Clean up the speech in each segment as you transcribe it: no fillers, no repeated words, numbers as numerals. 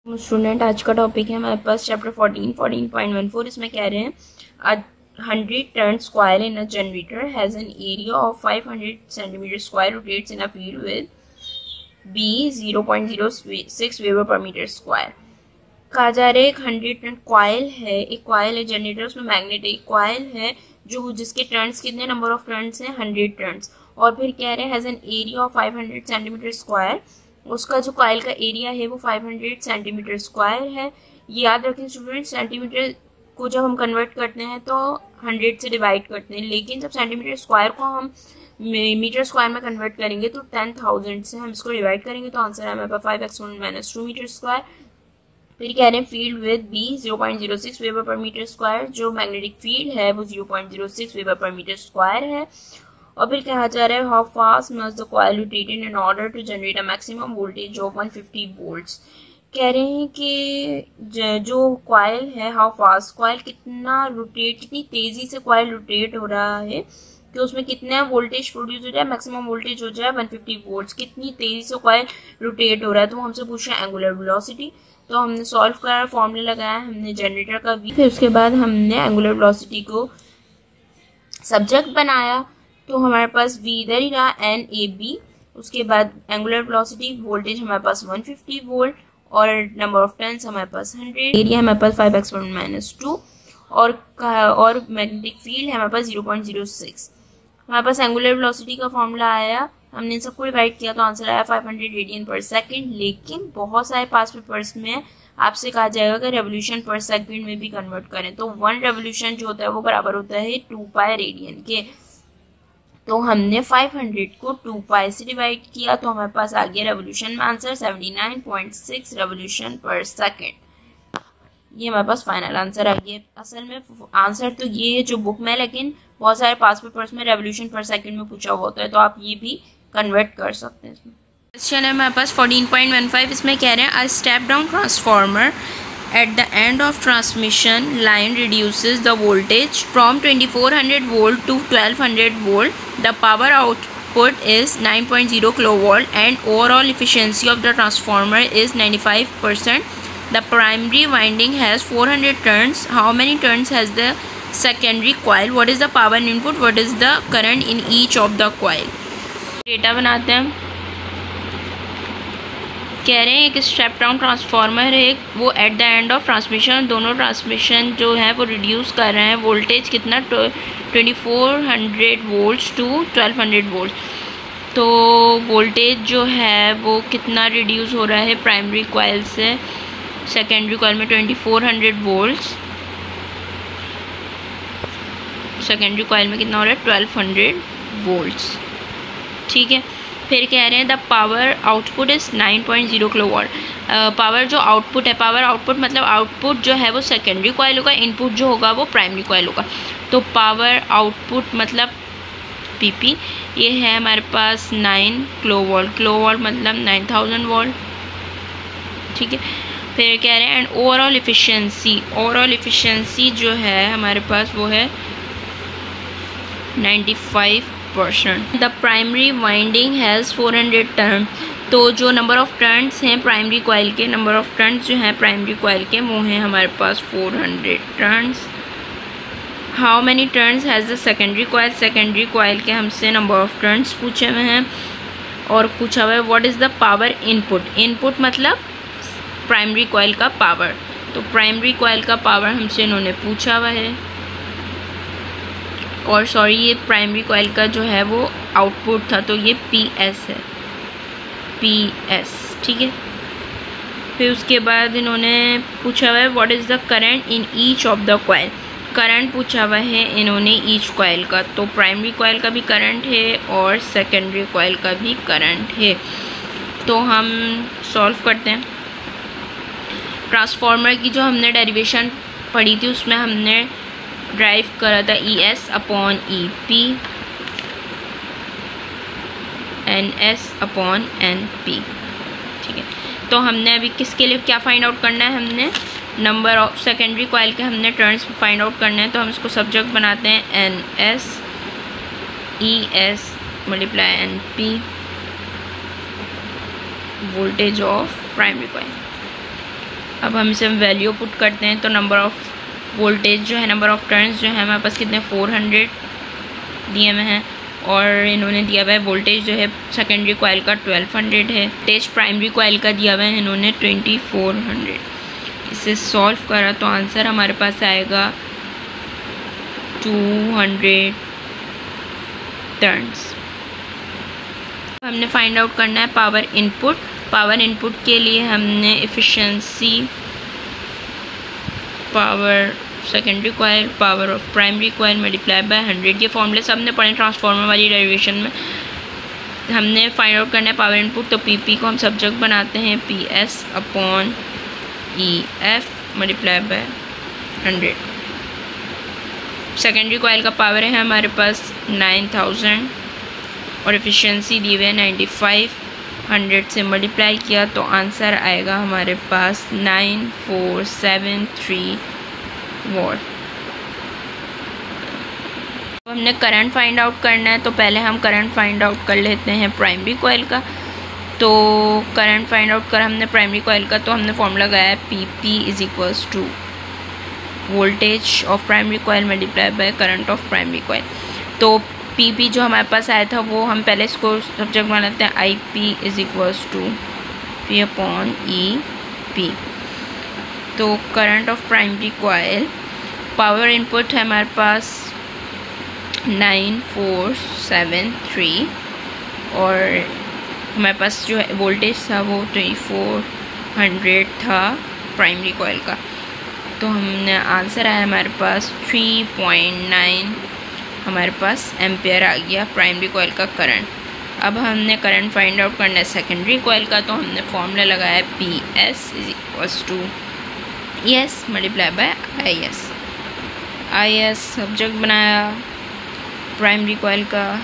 Student, आज का topic है हमारे पास चैप्टर 14.14. इसमें कह रहे हैं 100 turn square in a generator has an area of 500 centimetre square rotates in a field with B 0.06 weber per metre square. कहा जा रहा है एक 100 टन कॉइल है, एक कॉइल है जनरेटर, उसमें मैग्नेटिक कॉइल है जो जिसके टर्न्स कितने नंबर ऑफ टर्न्स हैं 100 टर्न्स। और फिर कह रहे हैं has an area of 500 centimetre square, उसका जो कॉइल का एरिया है वो 500 सेंटीमीटर स्क्वायर है। ये याद रखें स्टूडेंट, सेंटीमीटर को जब हम कन्वर्ट करते हैं तो 100 से डिवाइड करते हैं, लेकिन जब सेंटीमीटर स्क्वायर को हम मीटर स्क्वायर में कन्वर्ट करेंगे तो 10,000 से हम इसको डिवाइड करेंगे तो आंसर है हमारे पास 5x1 - 2 मीटर स्क्वायर। फिर कह रहे हैं field with B 0.06 weber per metre square, जो मैग्नेटिक फील्ड है वो 0.06 वेबर पर मीटर स्क्वायर है। और फिर कहा जा रहा है how fast must the coil rotated in order to generate a maximum voltage of 150 volts. कह रहे हैं कि जो कॉइल है हाउ फास्ट, कॉइल कितनी तेजी से कॉइल रोटेट हो रहा है कि उसमें कितना वोल्टेज प्रोड्यूस हो जाए, मैक्सिमम वोल्टेज हो जाए 150 वोल्ट्स। कितनी तेजी से कॉइल रोटेट हो रहा है, तो हमसे पूछ रहे हैं एंगुलर वेलोसिटी। तो हमने सॉल्व करा, फॉर्मूला लगाया हमने जनरेटर का v, फिर उसके बाद हमने एंगुलर वेलोसिटी को सब्जेक्ट बनाया तो हमारे पास v इधर ही रहा n a b। उसके बाद एंगुलर वेलोसिटी, वोल्टेज हमारे पास 150 वोल्ट और नंबर ऑफ टर्न्स हमारे पास 100, एरिया हमारे पास 5x1 - 2 और मैग्नेटिक फील्ड है हमारे पास 0.06। हमारे पास एंगुलर वेलोसिटी का फॉर्मूला आया, हमने इन सबको डिवाइड किया तो आंसर आया 500 रेडियन पर सेकेंड। लेकिन बहुत सारे पास पेपर्स में आपसे कहा जाएगा कि रेवोल्यूशन पर सेकंड में भी कन्वर्ट करें, तो 1 रेवोल्यूशन जो होता है वो बराबर होता है 2 पाई रेडियन के। तो हमने 500 को 2 पाई से डिवाइड किया तो हमारे पास आ गया रेवोल्यूशन में आंसर 79.6 रेवोल्यूशन पर सेकेंड। ये हमारे पास फाइनल आंसर आ गया। असल में आंसर तो ये है जो बुक में, लेकिन बहुत सारे पास पेपर्स में रेवोल्यूशन पर सेकंड में पूछा हुआ होता है, तो आप ये भी कन्वर्ट कर सकते हैं। क्वेश्चन है हमारे पास 14.15, इसमें कह रहे हैं a step down transformer at the end of transmission line reduces the voltage from 2400 volt to 1200 volt. The power output is 9.0 kilovolt and overall efficiency of the transformer is 95%. The primary winding has 400 turns. How many turns has the secondary coil? What is the power input? What is the current in each of the coil? Data बनाते हैं हम। कह रहे हैं एक step down transformer है, वो at the end of transmission, दोनों ट्रांसमिशन जो है वो रिड्यूस कर रहे हैं वोल्टेज कितना 2400 वोल्ट्स टू 1200 वोल्ट। तो वोल्टेज जो है वो कितना रिड्यूस हो रहा है प्राइमरी कॉइल से सेकेंडरी कॉइल में 2400 वोल्ट्स, सेकेंडरी कॉइल में कितना हो रहा है 1200 वोल्ट्स। ठीक है, फिर कह रहे हैं the power output is 9.0 kilowatt. Power जो आउटपुट है, पावर आउटपुट मतलब आउटपुट जो है वो सेकेंडरी कॉइल होगा, इनपुट जो होगा वो प्राइमरी कॉइल होगा। तो पावर आउटपुट मतलब पीपी, ये है हमारे पास 9 किलोवाट, किलोवाट मतलब 9000 वोल्ट। ठीक है, फिर कह रहे हैं and overall efficiency, overall efficiency जो है हमारे पास वो है 95%। The primary winding has 400 turn. तो जो नंबर ऑफ टर्न्स हैं प्राइमरी कॉइल के, नंबर ऑफ टर्न्स जो हैं प्राइमरी कॉइल के वो हैं हमारे पास 400 turns. How many turns has the secondary coil, secondary coil के हमसे नंबर ऑफ टर्न्स पूछे हुए हैं। और पूछा हुआ है what is the power input, input मतलब प्राइमरी कॉइल का पावर, तो प्राइमरी कॉइल का पावर हमसे इन्होंने पूछा हुआ है। और सॉरी, ये प्राइमरी कॉइल का जो है वो आउटपुट था, तो ये PS है, PS। ठीक है, फिर उसके बाद इन्होंने पूछा हुआ है what is the current in each of the coil, current पूछा हुआ है इन्होंने ईच कॉइल का, तो प्राइमरी कॉइल का भी करंट है और सेकेंडरी कॉइल का भी करंट है। तो हम सॉल्व करते हैं। ट्रांसफार्मर की जो हमने डेरिवेशन पढ़ी थी उसमें हमने ड्राइव करा था ES/EP NS/NP। ठीक है, तो हमने अभी किसके लिए क्या फाइंड आउट करना है, हमने नंबर ऑफ सेकेंडरी कॉइल के हमने टर्न्स फाइंड आउट करने हैं। तो हम इसको सब्जेक्ट बनाते हैं NS ES × NP voltage of primary coil. अब हम इसे वैल्यू पुट करते हैं तो नंबर ऑफ़ वोल्टेज जो है, नंबर ऑफ़ टर्न्स जो है हमारे पास कितने 400 दिए हुए हैं, और इन्होंने दिया हुआ है वोल्टेज जो है सेकेंडरी कॉइल का 1200 है, वोल्टेज प्राइमरी कॉइल का दिया हुआ है इन्होंने 2400। इसे सॉल्व करा तो आंसर हमारे पास आएगा 200 टर्न्स। हमने फाइंड आउट करना है पावर इनपुट। पावर इनपुट के लिए हमने efficiency power secondary coil power of primary coil multiply bye 100, ये फॉर्मूले सब हमने पढ़े ट्रांसफार्मर वाली डेरिवेशन में। हमने फाइंड आउट करना है पावर इनपुट, तो पी को हम सब्जेक्ट बनाते हैं PS upon EF multiply by 100। Secondary coil का पावर है हमारे पास 9000 और एफिशिएंसी दी हुई है 95। 100 से मल्टीप्लाई किया तो आंसर आएगा हमारे पास 9473 वॉट। तो हमने करंट फाइंड आउट करना है, तो पहले हम करंट फाइंड आउट कर लेते हैं प्राइमरी कॉइल का। तो करंट फाइंड आउट कर हमने प्राइमरी कॉइल का, तो हमने फॉर्मूला लगाया PP is equals to voltage of primary coil multiply by current of primary coil. तो PP जो हमारे पास आया था वो हम पहले इसको सब्जेक्ट बना लेते हैं, IP is equals to P upon EP। तो current of primary coil, power input है हमारे पास 9473 और हमारे पास जो है वोल्टेज था वो 2400 था प्राइमरी कॉइल का। तो हमने आंसर आया हमारे पास 3.9 हमारे पास एम्पेयर आ गया प्राइमरी कॉइल का करंट। अब हमने करंट फाइंड आउट करना है सेकेंडरी कॉइल का, तो हमने फॉर्मूला लगाया PS is equals to ES multiply by IS subject बनाया प्राइमरी कॉइल का।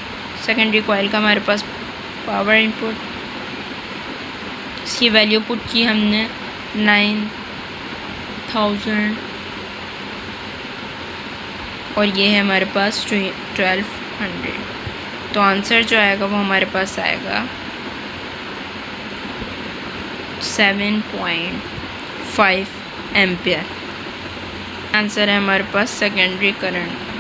सेकेंडरी कॉइल का हमारे पास पावर इनपुट, इसकी वैल्यू पुट की हमने 9000 और ये है हमारे पास 1200। तो आंसर जो आएगा वो हमारे पास आएगा 7.5 एम्पियर। आंसर है हमारे पास सेकेंडरी करंट।